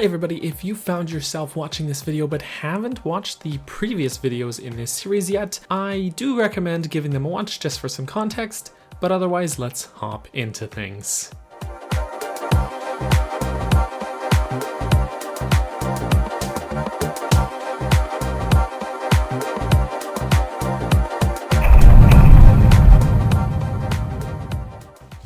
Hi everybody, if you found yourself watching this video but haven't watched the previous videos in this series yet, I do recommend giving them a watch just for some context, but otherwise let's hop into things.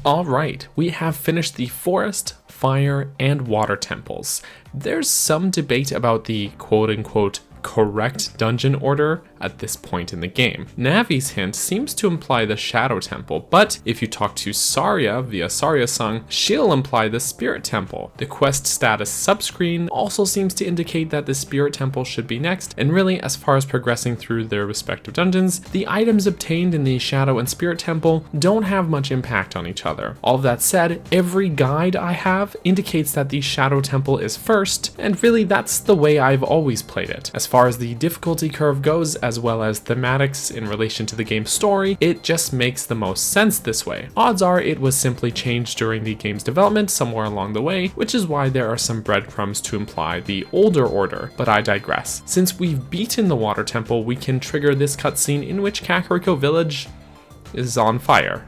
Alright, we have finished the forest, fire, and water temples. There's some debate about the quote-unquote correct dungeon order at this point in the game. Navi's hint seems to imply the Shadow Temple, but if you talk to Saria via Saria-sung, she'll imply the Spirit Temple. The quest status subscreen also seems to indicate that the Spirit Temple should be next, and really, as far as progressing through their respective dungeons, the items obtained in the Shadow and Spirit Temple don't have much impact on each other. All of that said, every guide I have indicates that the Shadow Temple is first, and really that's the way I've always played it. As far as the difficulty curve goes, as well as thematics in relation to the game's story, it just makes the most sense this way. Odds are it was simply changed during the game's development somewhere along the way, which is why there are some breadcrumbs to imply the older order, but I digress. Since we've beaten the Water Temple, we can trigger this cutscene in which Kakariko Village is on fire.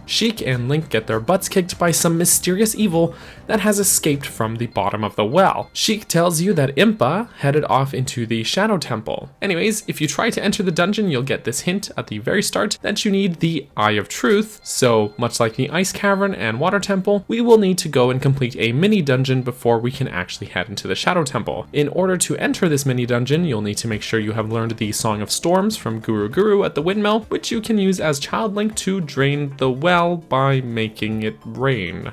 Sheik and Link get their butts kicked by some mysterious evil that has escaped from the bottom of the well. Sheik tells you that Impa headed off into the Shadow Temple. Anyways, if you try to enter the dungeon, you'll get this hint at the very start that you need the Eye of Truth. So, much like the Ice Cavern and Water Temple, we will need to go and complete a mini dungeon before we can actually head into the Shadow Temple. In order to enter this mini dungeon, you'll need to make sure you have learned the Song of Storms from Guru Guru at the windmill, which you can use as Child Link to drain the well by making it rain.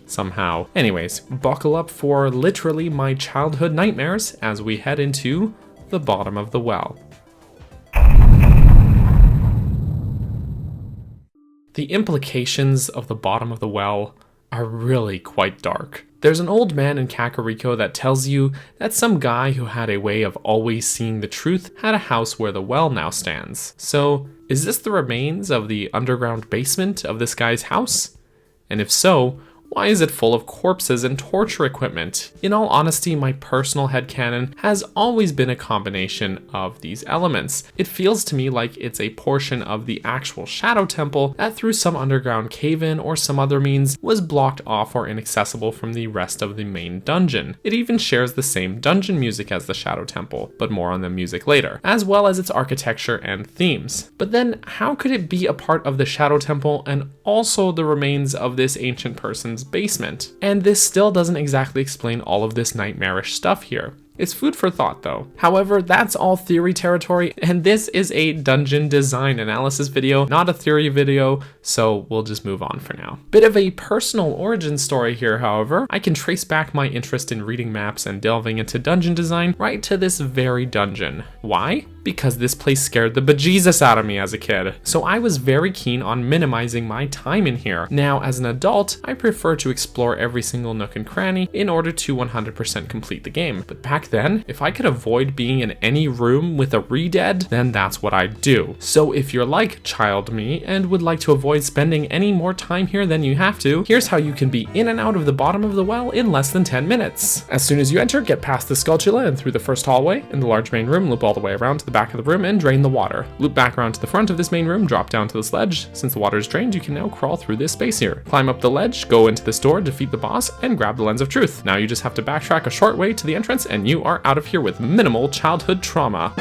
Somehow. Anyways, buckle up for literally my childhood nightmares as we head into the bottom of the well. The implications of the bottom of the well are really quite dark. There's an old man in Kakariko that tells you that some guy who had a way of always seeing the truth had a house where the well now stands. So, is this the remains of the underground basement of this guy's house? And if so, why is it full of corpses and torture equipment? In all honesty, my personal headcanon has always been a combination of these elements. It feels to me like it's a portion of the actual Shadow Temple that through some underground cave-in or some other means was blocked off or inaccessible from the rest of the main dungeon. It even shares the same dungeon music as the Shadow Temple, but more on the music later, as well as its architecture and themes. But then, how could it be a part of the Shadow Temple and also the remains of this ancient person's basement? And this still doesn't exactly explain all of this nightmarish stuff here. It's food for thought though. However, that's all theory territory, and this is a dungeon design analysis video, not a theory video, so we'll just move on for now. Bit of a personal origin story here, however. I can trace back my interest in reading maps and delving into dungeon design right to this very dungeon. Why? Because this place scared the bejesus out of me as a kid. So I was very keen on minimizing my time in here. Now, as an adult, I prefer to explore every single nook and cranny in order to 100% complete the game. But back then, if I could avoid being in any room with a re-dead, then that's what I'd do. So if you're like child me and would like to avoid spending any more time here than you have to, here's how you can be in and out of the bottom of the well in less than 10 minutes. As soon as you enter, get past the Skulltula and through the first hallway. In the large main room, loop all the way around to the back of the room and drain the water. Loop back around to the front of this main room, drop down to this ledge. Since the water is drained, you can now crawl through this space here. Climb up the ledge, go into this door, defeat the boss, and grab the Lens of Truth. Now you just have to backtrack a short way to the entrance and you are out of here with minimal childhood trauma.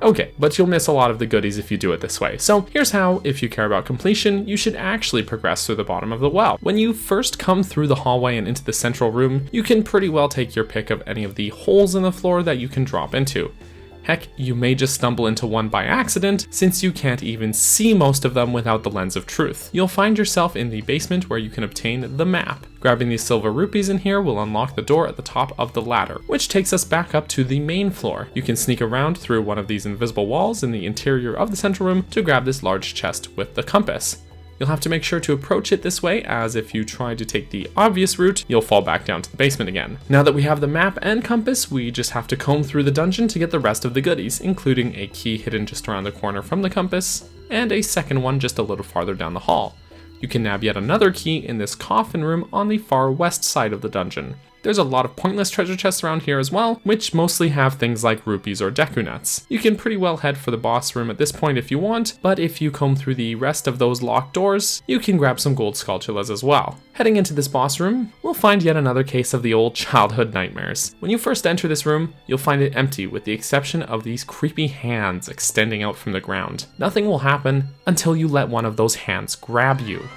Okay, but you'll miss a lot of the goodies if you do it this way. So here's how, if you care about completion, you should actually progress through the bottom of the well. When you first come through the hallway and into the central room, you can pretty well take your pick of any of the holes in the floor that you can drop into. Heck, you may just stumble into one by accident, since you can't even see most of them without the Lens of Truth. You'll find yourself in the basement where you can obtain the map. Grabbing these silver rupees in here will unlock the door at the top of the ladder, which takes us back up to the main floor. You can sneak around through one of these invisible walls in the interior of the central room to grab this large chest with the compass. You'll have to make sure to approach it this way, as if you try to take the obvious route, you'll fall back down to the basement again. Now that we have the map and compass, we just have to comb through the dungeon to get the rest of the goodies, including a key hidden just around the corner from the compass, and a second one just a little farther down the hall. You can nab yet another key in this coffin room on the far west side of the dungeon. There's a lot of pointless treasure chests around here as well, which mostly have things like rupees or deku nuts. You can pretty well head for the boss room at this point if you want, but if you comb through the rest of those locked doors, you can grab some gold skulltulas as well. Heading into this boss room, we'll find yet another case of the old childhood nightmares. When you first enter this room, you'll find it empty with the exception of these creepy hands extending out from the ground. Nothing will happen until you let one of those hands grab you.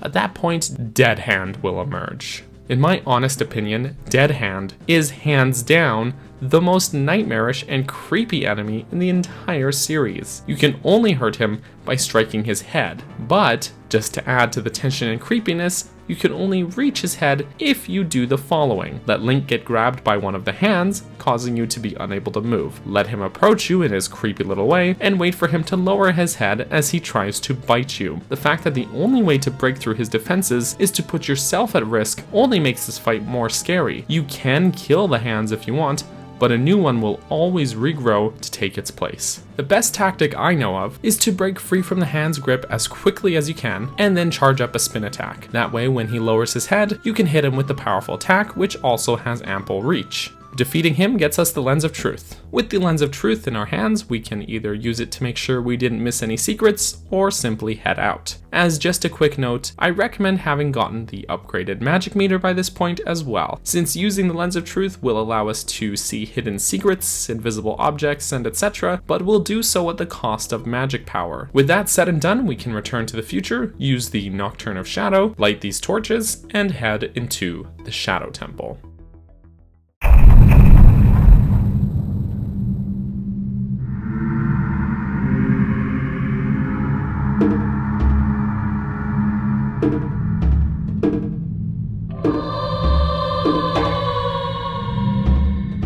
At that point, Dead Hand will emerge. In my honest opinion, Dead Hand is hands down the most nightmarish and creepy enemy in the entire series. You can only hurt him by striking his head, but just to add to the tension and creepiness, you can only reach his head if you do the following. Let Link get grabbed by one of the hands, causing you to be unable to move. Let him approach you in his creepy little way, and wait for him to lower his head as he tries to bite you. The fact that the only way to break through his defenses is to put yourself at risk only makes this fight more scary. You can kill the hands if you want, but a new one will always regrow to take its place. The best tactic I know of is to break free from the hand's grip as quickly as you can, and then charge up a spin attack. That way, when he lowers his head, you can hit him with the powerful attack, which also has ample reach. Defeating him gets us the Lens of Truth. With the Lens of Truth in our hands, we can either use it to make sure we didn't miss any secrets, or simply head out. As just a quick note, I recommend having gotten the upgraded magic meter by this point as well, since using the Lens of Truth will allow us to see hidden secrets, invisible objects, and etc., but will do so at the cost of magic power. With that said and done, we can return to the future, use the Nocturne of Shadow, light these torches, and head into the Shadow Temple.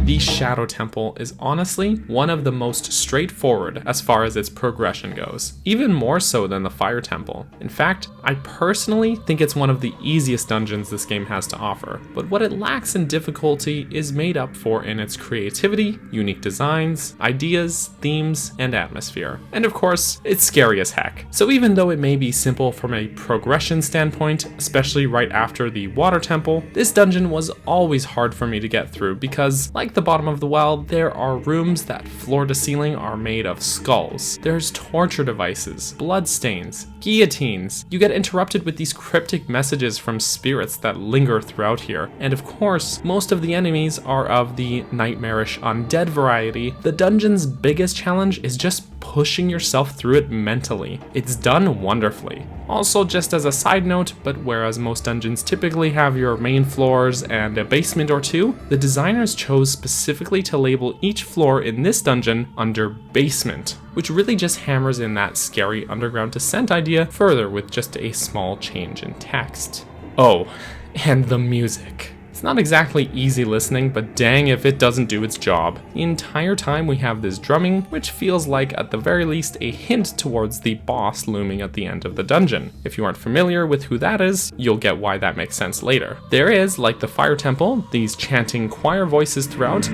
The Shadow Temple is honestly one of the most straightforward as far as its progression goes, even more so than the Fire Temple. In fact, I personally think it's one of the easiest dungeons this game has to offer, but what it lacks in difficulty is made up for in its creativity, unique designs, ideas, themes, and atmosphere. And of course, it's scary as heck. So even though it may be simple from a progression standpoint, especially right after the Water Temple, this dungeon was always hard for me to get through because, like the bottom of the well, there are rooms that floor to ceiling are made of skulls. There's torture devices, bloodstains, guillotines. You get interrupted with these cryptic messages from spirits that linger throughout here. And of course, most of the enemies are of the nightmarish undead variety. The dungeon's biggest challenge is just pushing yourself through it mentally. It's done wonderfully. Also, just as a side note, but whereas most dungeons typically have your main floors and a basement or two, the designers chose specifically to label each floor in this dungeon under basement, which really just hammers in that scary underground descent idea further with just a small change in text. Oh, and the music. It's not exactly easy listening, but dang if it doesn't do its job. The entire time we have this drumming, which feels like at the very least a hint towards the boss looming at the end of the dungeon. If you aren't familiar with who that is, you'll get why that makes sense later. There is, like the Fire Temple, these chanting choir voices throughout.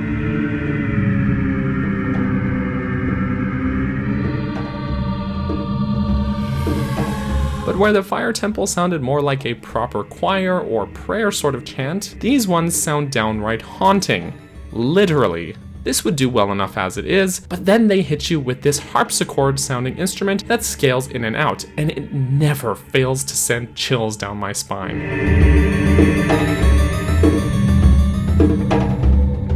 But where the Fire Temple sounded more like a proper choir or prayer sort of chant, these ones sound downright haunting. Literally. This would do well enough as it is, but then they hit you with this harpsichord sounding instrument that scales in and out, and it never fails to send chills down my spine.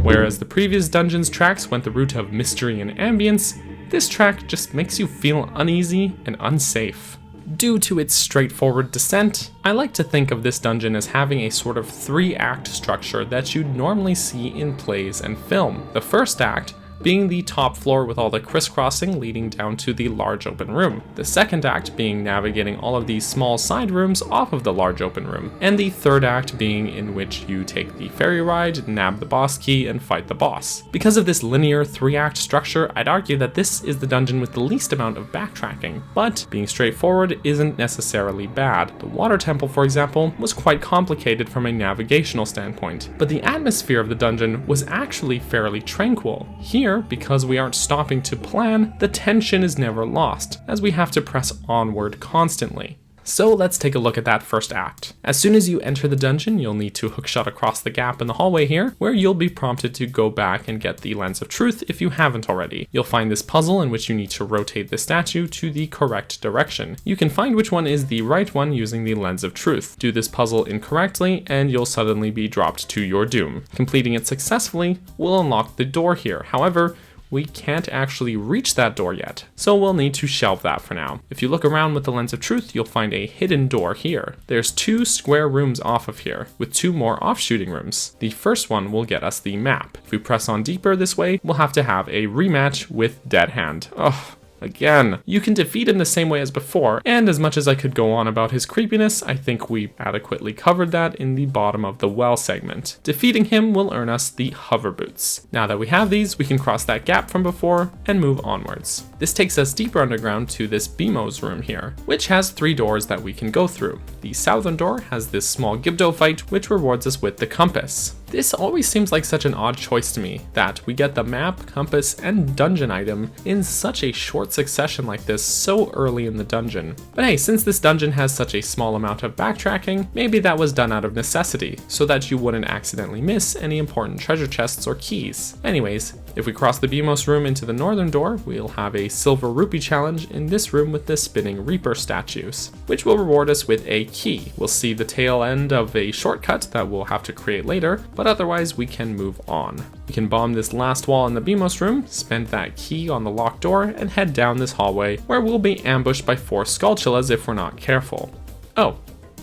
Whereas the previous dungeon's tracks went the route of mystery and ambience, this track just makes you feel uneasy and unsafe. Due to its straightforward descent, I like to think of this dungeon as having a sort of 3-act structure that you'd normally see in plays and film. The first act being the top floor with all the crisscrossing leading down to the large open room. The second act being navigating all of these small side rooms off of the large open room. And the third act being in which you take the ferry ride, nab the boss key, and fight the boss. Because of this linear 3-act structure, I'd argue that this is the dungeon with the least amount of backtracking, but being straightforward isn't necessarily bad. The Water Temple, for example, was quite complicated from a navigational standpoint, but the atmosphere of the dungeon was actually fairly tranquil. Here, because we aren't stopping to plan, the tension is never lost, as we have to press onward constantly. So let's take a look at that first act. As soon as you enter the dungeon, you'll need to hookshot across the gap in the hallway here, where you'll be prompted to go back and get the Lens of Truth if you haven't already. You'll find this puzzle in which you need to rotate the statue to the correct direction. You can find which one is the right one using the Lens of Truth. Do this puzzle incorrectly and you'll suddenly be dropped to your doom. Completing it successfully will unlock the door here. However, we can't actually reach that door yet, so we'll need to shelve that for now. If you look around with the Lens of Truth, you'll find a hidden door here. There's 2 square rooms off of here, with 2 more offshooting rooms. The first one will get us the map. If we press on deeper this way, we'll have to have a rematch with Dead Hand. Ugh. Again, you can defeat him the same way as before, and as much as I could go on about his creepiness, I think we adequately covered that in the bottom of the well segment. Defeating him will earn us the hover boots. Now that we have these, we can cross that gap from before and move onwards. This takes us deeper underground to this Bimo's room here, which has 3 doors that we can go through. The southern door has this small Gibdo fight, which rewards us with the compass. This always seems like such an odd choice to me, that we get the map, compass, and dungeon item in such a short succession like this so early in the dungeon. But hey, since this dungeon has such a small amount of backtracking, maybe that was done out of necessity, so that you wouldn't accidentally miss any important treasure chests or keys. Anyways, if we cross the Bimos room into the northern door, we'll have a silver rupee challenge in this room with the spinning Reaper statues, which will reward us with a key. We'll see the tail end of a shortcut that we'll have to create later, but otherwise we can move on. We can bomb this last wall in the Bimos room, spend that key on the locked door, and head down this hallway where we'll be ambushed by 4 Skulltulas if we're not careful. Oh,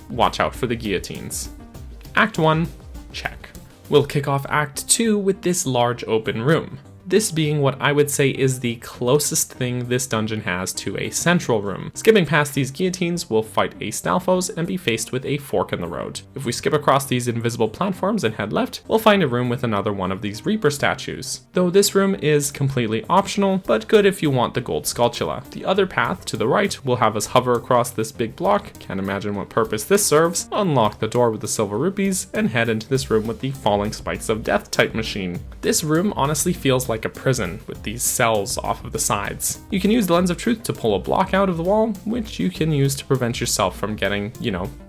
watch out for the guillotines. Act 1, check. We'll kick off Act 2 with this large open room. This being what I would say is the closest thing this dungeon has to a central room. Skipping past these guillotines, we'll fight a Stalfos and be faced with a fork in the road. If we skip across these invisible platforms and head left, we'll find a room with another one of these Reaper statues. Though this room is completely optional, but good if you want the gold Skulltula. The other path, to the right, will have us hover across this big block, can't imagine what purpose this serves, unlock the door with the silver rupees, and head into this room with the falling spikes of death type machine. This room honestly feels like a prison with these cells off of the sides. You can use the Lens of Truth to pull a block out of the wall, which you can use to prevent yourself from getting,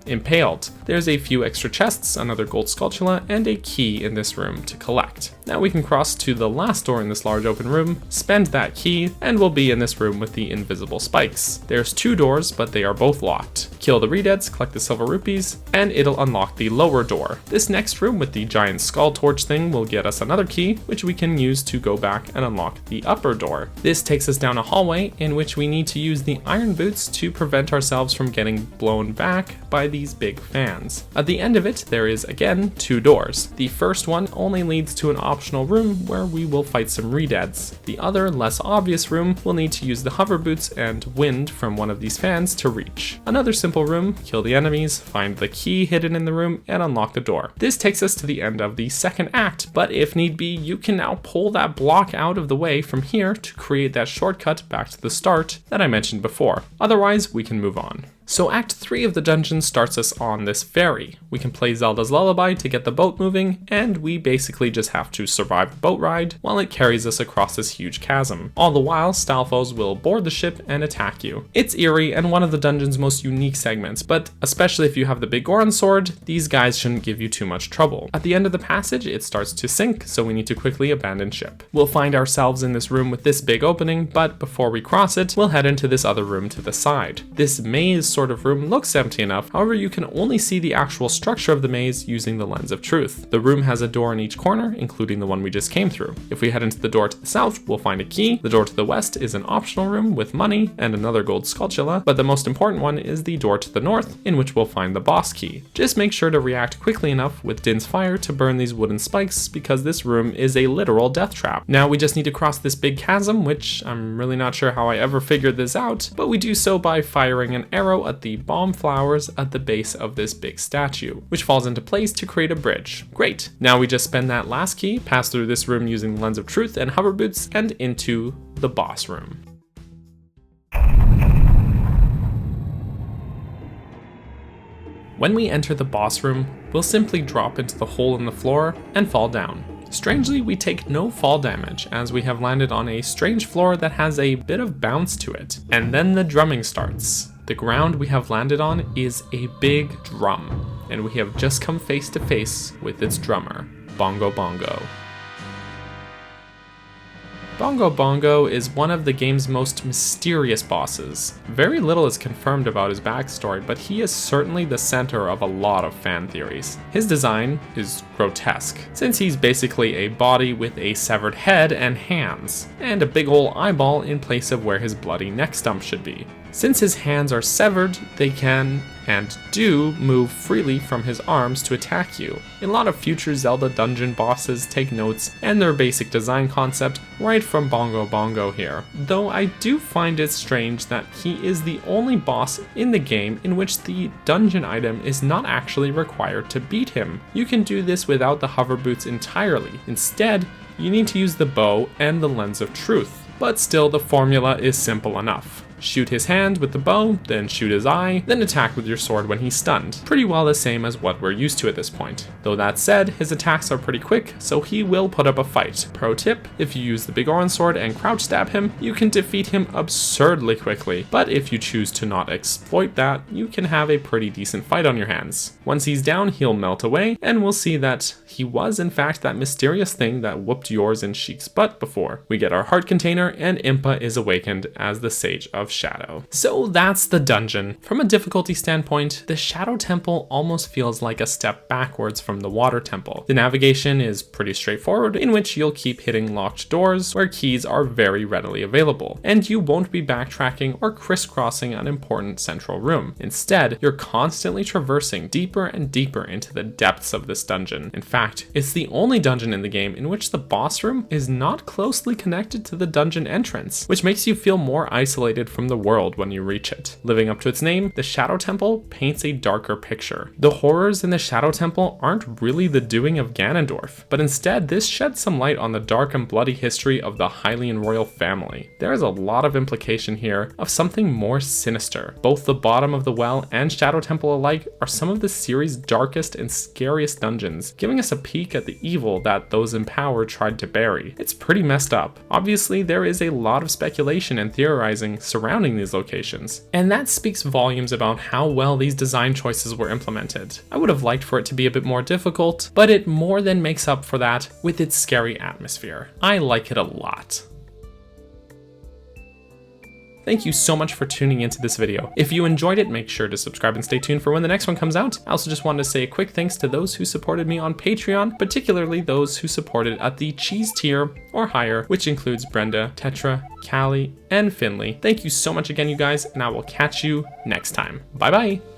impaled. There's a few extra chests, another gold Skulltula, and a key in this room to collect. Now we can cross to the last door in this large open room, spend that key, and we'll be in this room with the invisible spikes. There's 2 doors, but they are both locked. Kill the Redeads, collect the silver rupees, and it'll unlock the lower door. This next room with the giant skull torch thing will get us another key, which we can use to go back and unlock the upper door. This takes us down a hallway in which we need to use the iron boots to prevent ourselves from getting blown back by these big fans. At the end of it, there is again 2 doors. The first one only leads to an optional room where we will fight some Redeads. The other, less obvious room will need to use the hover boots and wind from one of these fans to reach. Another simple room, kill the enemies, find the key hidden in the room, and unlock the door. This takes us to the end of the second act, but if need be, you can now pull that block out of the way from here to create that shortcut back to the start that I mentioned before. Otherwise, we can move on. So Act 3 of the dungeon starts us on this ferry. We can play Zelda's Lullaby to get the boat moving, and we basically just have to survive the boat ride while it carries us across this huge chasm. All the while, Stalfos will board the ship and attack you. It's eerie and one of the dungeon's most unique segments, but especially if you have the big Goron sword, these guys shouldn't give you too much trouble. At the end of the passage, it starts to sink, so we need to quickly abandon ship. We'll find ourselves in this room with this big opening, but before we cross it, we'll head into this other room to the side. This maze sort of room looks empty enough, however you can only see the actual structure of the maze using the Lens of Truth. The room has a door in each corner, including the one we just came through. If we head into the door to the south, we'll find a key. The door to the west is an optional room with money and another gold Skulltula, but the most important one is the door to the north, in which we'll find the boss key. Just make sure to react quickly enough with Din's fire to burn these wooden spikes, because this room is a literal death trap. Now we just need to cross this big chasm, which I'm really not sure how I ever figured this out, but we do so by firing an arrow at the bomb flowers at the base of this big statue, which falls into place to create a bridge. Great! Now we just spend that last key, pass through this room using the Lens of Truth and hover boots, and into the boss room. When we enter the boss room, we'll simply drop into the hole in the floor and fall down. Strangely, we take no fall damage, as we have landed on a strange floor that has a bit of bounce to it. And then the drumming starts. The ground we have landed on is a big drum, and we have just come face to face with its drummer, Bongo Bongo. Bongo Bongo is one of the game's most mysterious bosses. Very little is confirmed about his backstory, but he is certainly the center of a lot of fan theories. His design is grotesque, since he's basically a body with a severed head and hands, and a big ol' eyeball in place of where his bloody neck stump should be. Since his hands are severed, they can, and do, move freely from his arms to attack you. A lot of future Zelda dungeon bosses take notes and their basic design concept right from Bongo Bongo here, though I do find it strange that he is the only boss in the game in which the dungeon item is not actually required to beat him. You can do this without the hover boots entirely. Instead, you need to use the bow and the lens of truth, but still the formula is simple enough. Shoot his hand with the bow, then shoot his eye, then attack with your sword when he's stunned. Pretty well the same as what we're used to at this point. Though that said, his attacks are pretty quick, so he will put up a fight. Pro tip, if you use the big orange sword and crouch stab him, you can defeat him absurdly quickly, but if you choose to not exploit that, you can have a pretty decent fight on your hands. Once he's down, he'll melt away, and we'll see that he was in fact that mysterious thing that whooped yours and Sheik's butt before. We get our heart container, and Impa is awakened as the Sage of Shadow. So that's the dungeon. From a difficulty standpoint, the Shadow Temple almost feels like a step backwards from the Water Temple. The navigation is pretty straightforward, in which you'll keep hitting locked doors where keys are very readily available, and you won't be backtracking or crisscrossing an important central room. Instead, you're constantly traversing deeper and deeper into the depths of this dungeon. In fact, it's the only dungeon in the game in which the boss room is not closely connected to the dungeon entrance, which makes you feel more isolated from the world when you reach it. Living up to its name, the Shadow Temple paints a darker picture. The horrors in the Shadow Temple aren't really the doing of Ganondorf, but instead this sheds some light on the dark and bloody history of the Hylian royal family. There is a lot of implication here of something more sinister. Both the bottom of the well and Shadow Temple alike are some of the series' darkest and scariest dungeons, giving us a peek at the evil that those in power tried to bury. It's pretty messed up. Obviously, there is a lot of speculation and theorizing surrounding these locations, and that speaks volumes about how well these design choices were implemented. I would have liked for it to be a bit more difficult, but it more than makes up for that with its scary atmosphere. I like it a lot. Thank you so much for tuning into this video. If you enjoyed it, make sure to subscribe and stay tuned for when the next one comes out. I also just wanted to say a quick thanks to those who supported me on Patreon, particularly those who supported at the cheese tier or higher, which includes Brenda, Tetra, Callie, and Finley. Thank you so much again, you guys, and I will catch you next time. Bye bye!